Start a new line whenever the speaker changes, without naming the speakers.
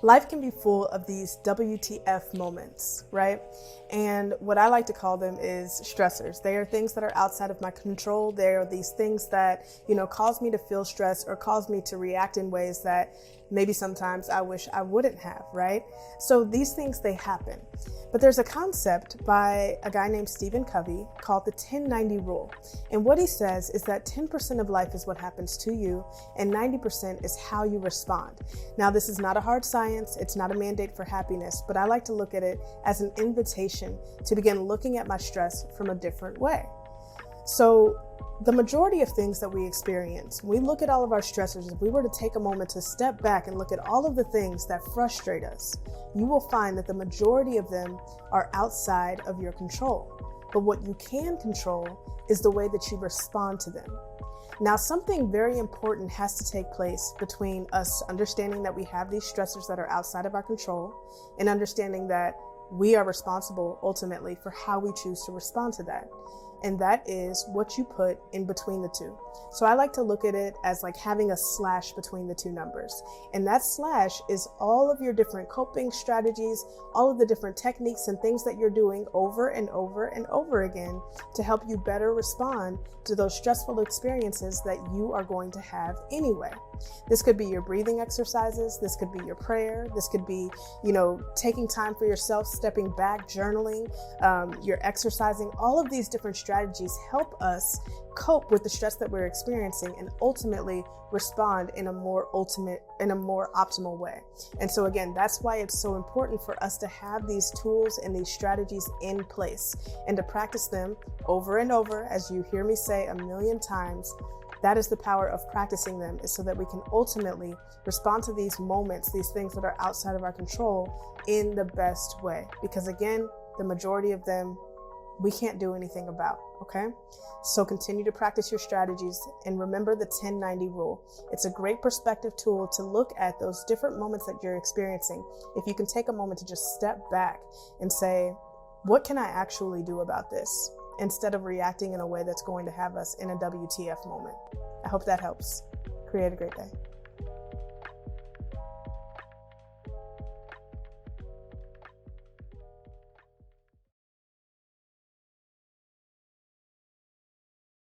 Life can be full of these WTF moments, right? And what I like to call them is stressors. They are things that are outside of my control. They are these things that, cause me to feel stressed or cause me to react in ways that maybe sometimes I wish I wouldn't have, right? So these things, they happen. But there's a concept by a guy named Stephen Covey called the 10-90 rule. And what he says is that 10% of life is what happens to you and 90% is how you respond. Now, this is not a hard science. It's not a mandate for happiness, but I like to look at it as an invitation to begin looking at my stress from a different way. So the majority of things that we experience, we look at all of our stressors. If we were to take a moment to step back and look at all of the things that frustrate us, you will find that the majority of them are outside of your control. But what you can control is the way that you respond to them. Now, something very important has to take place between us understanding that we have these stressors that are outside of our control and understanding that we are responsible ultimately for how we choose to respond to that. And that is what you put in between the two. So I like to look at it as like having a slash between the two numbers. And that slash is all of your different coping strategies, all of the different techniques and things that you're doing over and over and over again to help you better respond to those stressful experiences that you are going to have anyway. This could be your breathing exercises. This could be your prayer. This could be, taking time for yourself, stepping back, journaling, you're exercising. All of these different strategies help us cope with the stress that we're experiencing and ultimately respond in a more optimal way. And so again, that's why it's so important for us to have these tools and these strategies in place and to practice them over and over. As you hear me say a million times, that is the power of practicing them, is so that we can ultimately respond to these moments, these things that are outside of our control, in the best way. Because again, the majority of them we can't do anything about, okay? So continue to practice your strategies and remember the 10-90 rule. It's a great perspective tool to look at those different moments that you're experiencing. If you can take a moment to just step back and say, what can I actually do about this? Instead of reacting in a way that's going to have us in a WTF moment. I hope that helps. Create a great day.